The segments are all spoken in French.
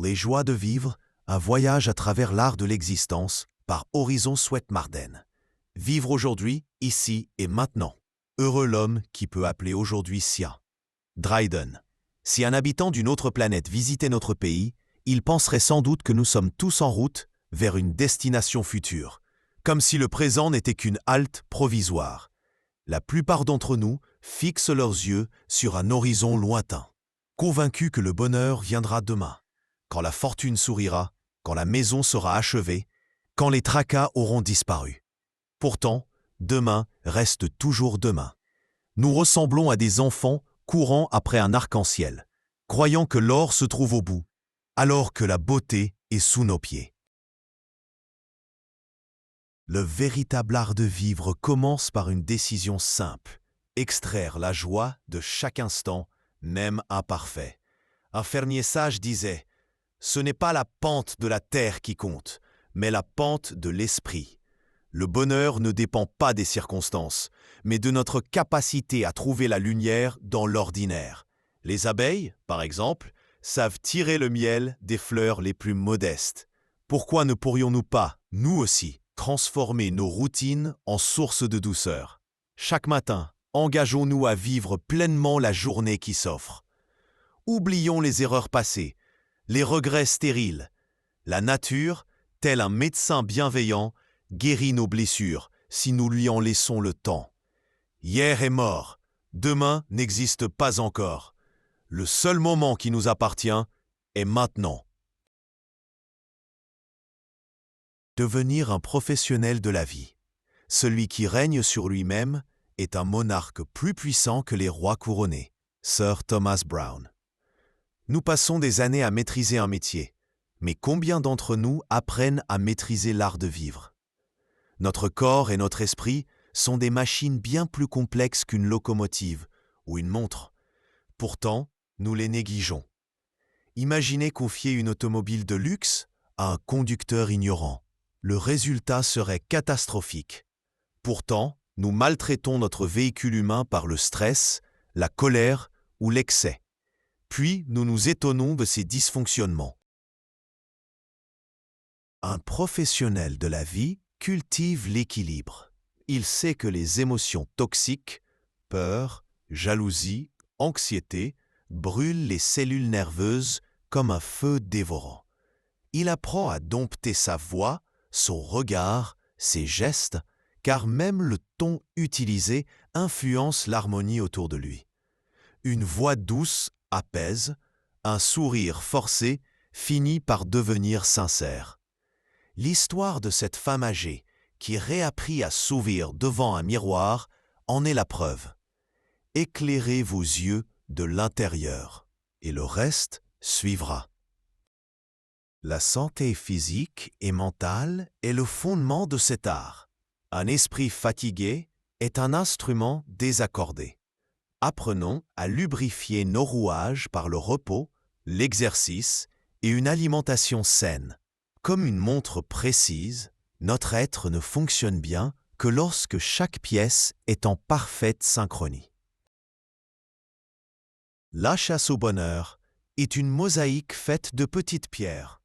Les joies de vivre, un voyage à travers l'art de l'existence par Horizon Souhaite Marden. Vivre aujourd'hui, ici et maintenant. Heureux l'homme qui peut appeler aujourd'hui sien. Dryden. Si un habitant d'une autre planète visitait notre pays, il penserait sans doute que nous sommes tous en route vers une destination future, comme si le présent n'était qu'une halte provisoire. La plupart d'entre nous fixent leurs yeux sur un horizon lointain, convaincus que le bonheur viendra demain, quand la fortune sourira, quand la maison sera achevée, quand les tracas auront disparu. Pourtant, demain reste toujours demain. Nous ressemblons à des enfants courant après un arc-en-ciel, croyant que l'or se trouve au bout, alors que la beauté est sous nos pieds. Le véritable art de vivre commence par une décision simple, extraire la joie de chaque instant, même imparfait. Un fermier sage disait « Ce n'est pas la pente de la terre qui compte, mais la pente de l'esprit. Le bonheur ne dépend pas des circonstances, mais de notre capacité à trouver la lumière dans l'ordinaire. Les abeilles, par exemple, savent tirer le miel des fleurs les plus modestes. Pourquoi ne pourrions-nous pas, nous aussi, transformer nos routines en source de douceur? Chaque matin, engageons-nous à vivre pleinement la journée qui s'offre. Oublions les erreurs passées, les regrets stériles. La nature, tel un médecin bienveillant, guérit nos blessures si nous lui en laissons le temps. Hier est mort, demain n'existe pas encore. Le seul moment qui nous appartient est maintenant. Devenir un professionnel de la vie. Celui qui règne sur lui-même est un monarque plus puissant que les rois couronnés. Sir Thomas Browne. Nous passons des années à maîtriser un métier, mais combien d'entre nous apprennent à maîtriser l'art de vivre? Notre corps et notre esprit sont des machines bien plus complexes qu'une locomotive ou une montre. Pourtant, nous les négligeons. Imaginez confier une automobile de luxe à un conducteur ignorant. Le résultat serait catastrophique. Pourtant, nous maltraitons notre véhicule humain par le stress, la colère ou l'excès. Puis, nous nous étonnons de ces dysfonctionnements. Un professionnel de la vie cultive l'équilibre. Il sait que les émotions toxiques, peur, jalousie, anxiété, brûlent les cellules nerveuses comme un feu dévorant. Il apprend à dompter sa voix, son regard, ses gestes, car même le ton utilisé influence l'harmonie autour de lui. Une voix douce apaise, un sourire forcé finit par devenir sincère. L'histoire de cette femme âgée qui réapprit à sourire devant un miroir en est la preuve. Éclairez vos yeux de l'intérieur et le reste suivra. La santé physique et mentale est le fondement de cet art. Un esprit fatigué est un instrument désaccordé. Apprenons à lubrifier nos rouages par le repos, l'exercice et une alimentation saine. Comme une montre précise, notre être ne fonctionne bien que lorsque chaque pièce est en parfaite synchronie. La chasse au bonheur est une mosaïque faite de petites pierres.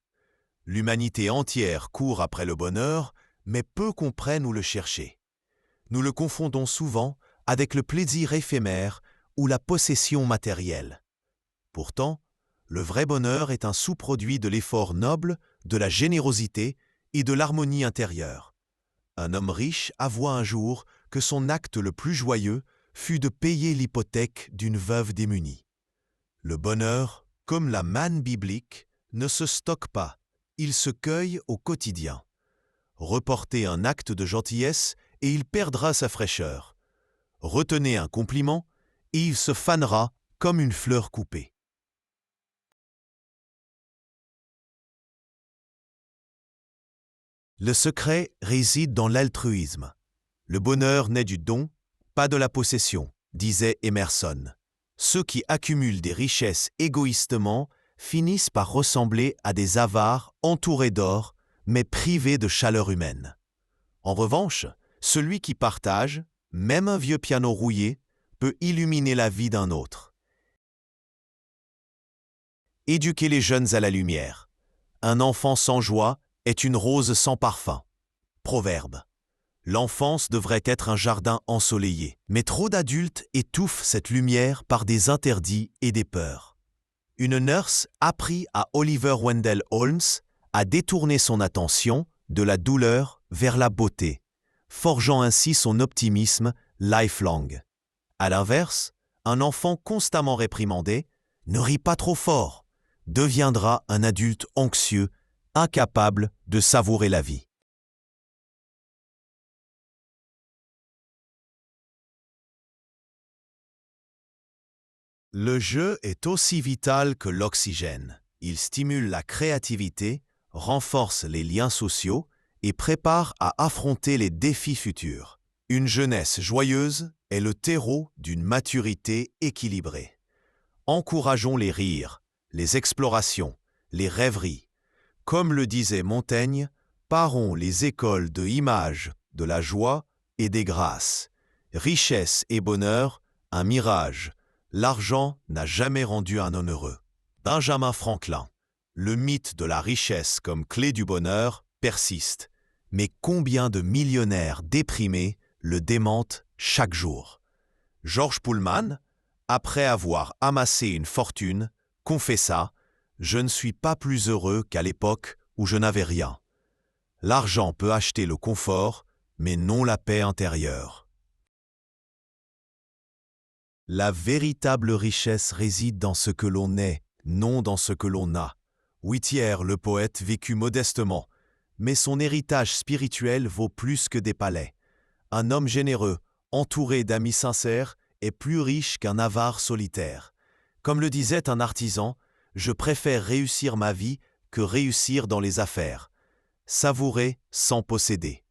L'humanité entière court après le bonheur, mais peu comprennent où le chercher. Nous le confondons souvent avec le plaisir éphémère ou la possession matérielle. Pourtant, le vrai bonheur est un sous-produit de l'effort noble, de la générosité et de l'harmonie intérieure. Un homme riche avoua un jour que son acte le plus joyeux fut de payer l'hypothèque d'une veuve démunie. Le bonheur, comme la manne biblique, ne se stocke pas, il se cueille au quotidien. Reportez un acte de gentillesse et il perdra sa fraîcheur. Retenez un compliment et il se fanera comme une fleur coupée. Le secret réside dans l'altruisme. Le bonheur naît du don, pas de la possession, disait Emerson. Ceux qui accumulent des richesses égoïstement finissent par ressembler à des avares entourés d'or, mais privés de chaleur humaine. En revanche, celui qui partage, même un vieux piano rouillé, peut illuminer la vie d'un autre. Éduquer les jeunes à la lumière. Un enfant sans joie est une rose sans parfum. Proverbe. L'enfance devrait être un jardin ensoleillé, mais trop d'adultes étouffent cette lumière par des interdits et des peurs. Une nurse apprit à Oliver Wendell Holmes à détourner son attention de la douleur vers la beauté, forgeant ainsi son optimisme lifelong. À l'inverse, un enfant constamment réprimandé, ne rit pas trop fort, deviendra un adulte anxieux, incapable de savourer la vie. Le jeu est aussi vital que l'oxygène. Il stimule la créativité, renforce les liens sociaux et prépare à affronter les défis futurs. Une jeunesse joyeuse est le terreau d'une maturité équilibrée. Encourageons les rires, les explorations, les rêveries. Comme le disait Montaigne, parons les écoles de images, de la joie et des grâces. Richesse et bonheur, un mirage. L'argent n'a jamais rendu un homme heureux. Benjamin Franklin. Le mythe de la richesse comme clé du bonheur persiste. Mais combien de millionnaires déprimés le démentent chaque jour? George Pullman, après avoir amassé une fortune, confessa « Je ne suis pas plus heureux qu'à l'époque où je n'avais rien. » L'argent peut acheter le confort, mais non la paix intérieure. La véritable richesse réside dans ce que l'on est, non dans ce que l'on a. Whittier, le poète, vécut modestement, mais son héritage spirituel vaut plus que des palais. Un homme généreux, entouré d'amis sincères, est plus riche qu'un avare solitaire. Comme le disait un artisan, « Je préfère réussir ma vie que réussir dans les affaires. » Savourer sans posséder.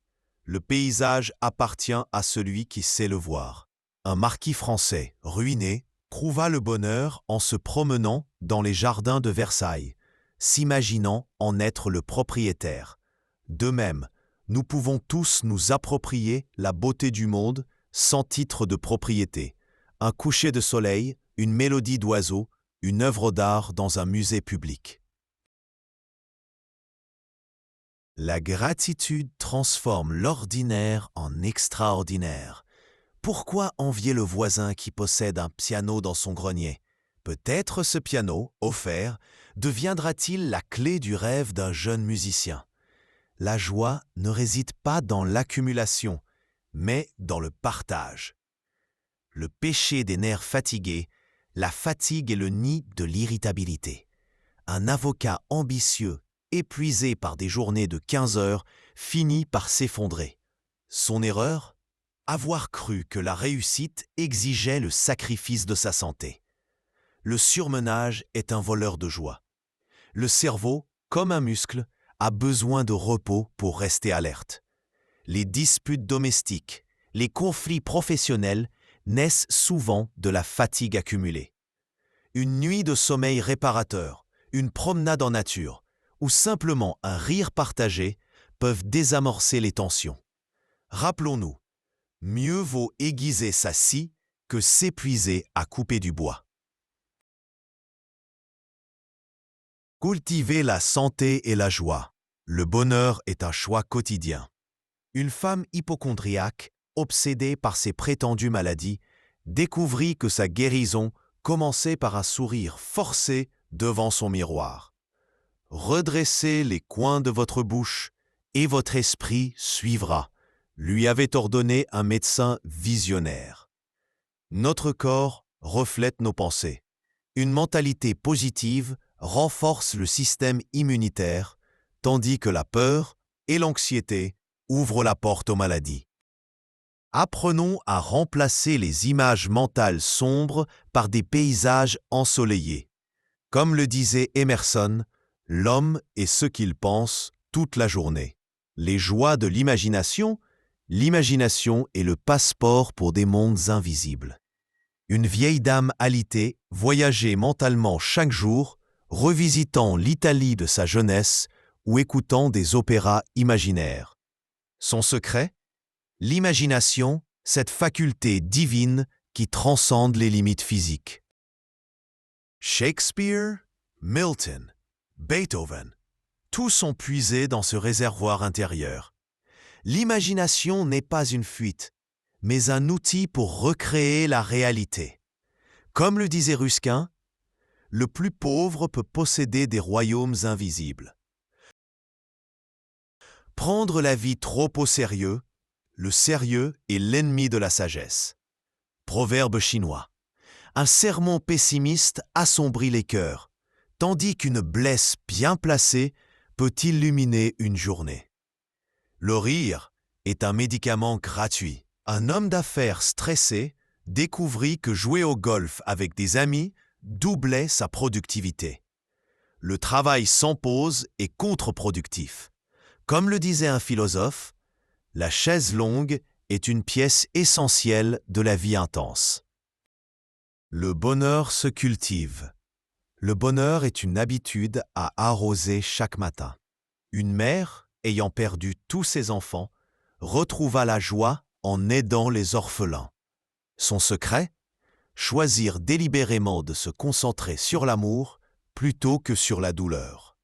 Le paysage appartient à celui qui sait le voir. Un marquis français, ruiné, trouva le bonheur en se promenant dans les jardins de Versailles, s'imaginant en être le propriétaire. De même, nous pouvons tous nous approprier la beauté du monde sans titre de propriété. Un coucher de soleil, une mélodie d'oiseau, une œuvre d'art dans un musée public. La gratitude transforme l'ordinaire en extraordinaire. Pourquoi envier le voisin qui possède un piano dans son grenier? Peut-être ce piano, offert, deviendra-t-il la clé du rêve d'un jeune musicien. La joie ne réside pas dans l'accumulation, mais dans le partage. Le péché des nerfs fatigués, la fatigue est le nid de l'irritabilité. Un avocat ambitieux, épuisé par des journées de 15 heures, finit par s'effondrer. Son erreur? Avoir cru que la réussite exigeait le sacrifice de sa santé. Le surmenage est un voleur de joie. Le cerveau, comme un muscle, a besoin de repos pour rester alerte. Les disputes domestiques, les conflits professionnels naissent souvent de la fatigue accumulée. Une nuit de sommeil réparateur, une promenade en nature ou simplement un rire partagé peuvent désamorcer les tensions. Rappelons-nous, mieux vaut aiguiser sa scie que s'épuiser à couper du bois. Cultiver la santé et la joie. Le bonheur est un choix quotidien. Une femme hypocondriaque, obsédée par ses prétendues maladies, découvrit que sa guérison commençait par un sourire forcé devant son miroir. Redressez les coins de votre bouche et votre esprit suivra, lui avait ordonné un médecin visionnaire. Notre corps reflète nos pensées. Une mentalité positive renforce le système immunitaire, tandis que la peur et l'anxiété ouvrent la porte aux maladies. Apprenons à remplacer les images mentales sombres par des paysages ensoleillés. Comme le disait Emerson, l'homme est ce qu'il pense toute la journée. Les joies de l'imagination est le passeport pour des mondes invisibles. Une vieille dame alitée voyageait mentalement chaque jour, revisitant l'Italie de sa jeunesse ou écoutant des opéras imaginaires. Son secret? L'imagination, cette faculté divine qui transcende les limites physiques. Shakespeare, Milton, Beethoven, Tous sont puisés dans ce réservoir intérieur. L'imagination n'est pas une fuite, mais un outil pour recréer la réalité. Comme le disait Ruskin, le plus pauvre peut posséder des royaumes invisibles. Prendre la vie trop au sérieux, le sérieux est l'ennemi de la sagesse. Proverbe chinois. Un sermon pessimiste assombrit les cœurs, tandis qu'une blesse bien placée peut illuminer une journée. Le rire est un médicament gratuit. Un homme d'affaires stressé découvrit que jouer au golf avec des amis doublait sa productivité. Le travail sans pause est contre-productif. Comme le disait un philosophe, la chaise longue est une pièce essentielle de la vie intense. Le bonheur se cultive. Le bonheur est une habitude à arroser chaque matin. Une mère, ayant perdu tous ses enfants, retrouva la joie en aidant les orphelins. Son secret ? Choisir délibérément de se concentrer sur l'amour plutôt que sur la douleur.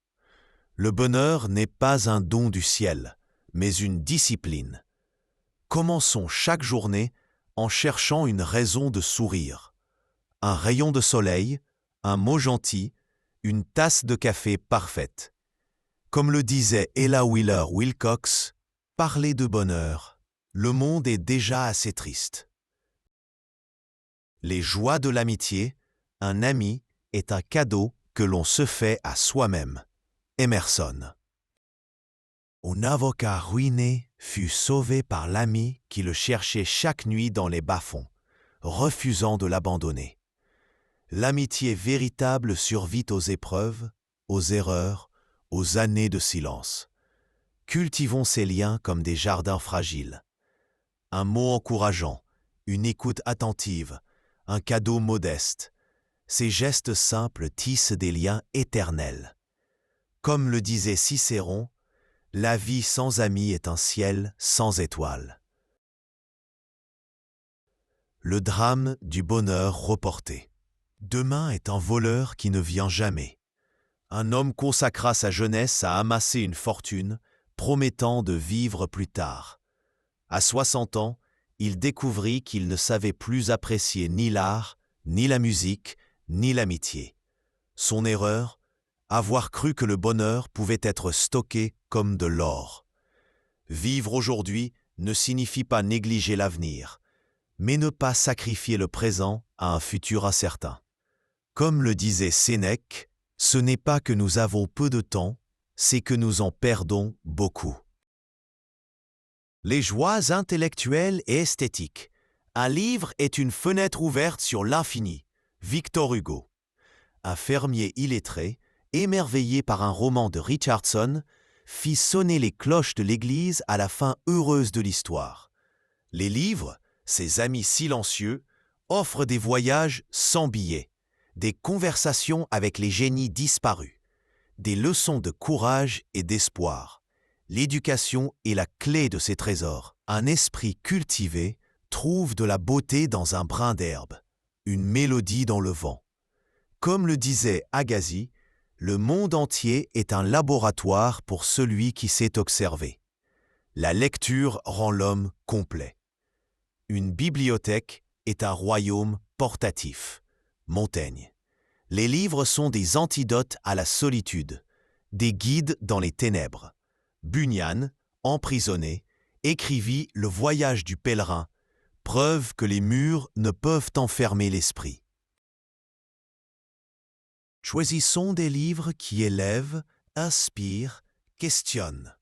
Le bonheur n'est pas un don du ciel, mais une discipline. Commençons chaque journée en cherchant une raison de sourire. Un rayon de soleil, un mot gentil, une tasse de café parfaite. Comme le disait Ella Wheeler Wilcox, « Parlez de bonheur, le monde est déjà assez triste. » Les joies de l'amitié, un ami est un cadeau que l'on se fait à soi-même. Emerson. Un avocat ruiné fut sauvé par l'ami qui le cherchait chaque nuit dans les bas-fonds, refusant de l'abandonner. L'amitié véritable survit aux épreuves, aux erreurs, aux années de silence. Cultivons ces liens comme des jardins fragiles. Un mot encourageant, une écoute attentive, un cadeau modeste. Ces gestes simples tissent des liens éternels. Comme le disait Cicéron, la vie sans amis est un ciel sans étoiles. Le drame du bonheur reporté. Demain est un voleur qui ne vient jamais. Un homme consacra sa jeunesse à amasser une fortune, promettant de vivre plus tard. À 60 ans, il découvrit qu'il ne savait plus apprécier ni l'art, ni la musique, ni l'amitié. Son erreur ? Avoir cru que le bonheur pouvait être stocké comme de l'or. Vivre aujourd'hui ne signifie pas négliger l'avenir, mais ne pas sacrifier le présent à un futur incertain. Comme le disait Sénèque, ce n'est pas que nous avons peu de temps, c'est que nous en perdons beaucoup. Les joies intellectuelles et esthétiques. Un livre est une fenêtre ouverte sur l'infini. Victor Hugo. Un fermier illettré, émerveillé par un roman de Richardson, fit sonner les cloches de l'église à la fin heureuse de l'histoire. Les livres, ses amis silencieux, offrent des voyages sans billets, des conversations avec les génies disparus, des leçons de courage et d'espoir. L'éducation est la clé de ces trésors. Un esprit cultivé trouve de la beauté dans un brin d'herbe, une mélodie dans le vent. Comme le disait Agassiz, le monde entier est un laboratoire pour celui qui sait observer. La lecture rend l'homme complet. Une bibliothèque est un royaume portatif. Montaigne. Les livres sont des antidotes à la solitude, des guides dans les ténèbres. Bunyan, emprisonné, écrivit Le voyage du pèlerin, preuve que les murs ne peuvent enfermer l'esprit. Choisissons des livres qui élèvent, inspirent, questionnent.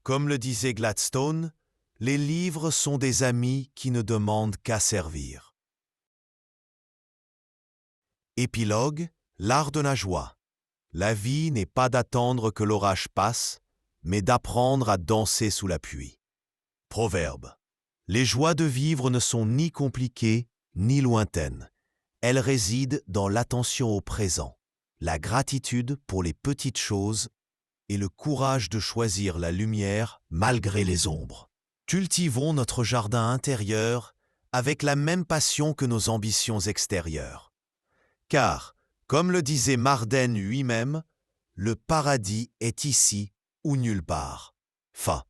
Comme le disait Gladstone, les livres sont des amis qui ne demandent qu'à servir. Épilogue, l'art de la joie. La vie n'est pas d'attendre que l'orage passe, mais d'apprendre à danser sous la pluie. Proverbe. Les joies de vivre ne sont ni compliquées ni lointaines. Elles résident dans l'attention au présent, la gratitude pour les petites choses et le courage de choisir la lumière malgré les ombres. Cultivons notre jardin intérieur avec la même passion que nos ambitions extérieures. Car, comme le disait Marden lui-même, Le paradis est ici ou nulle part. Fin.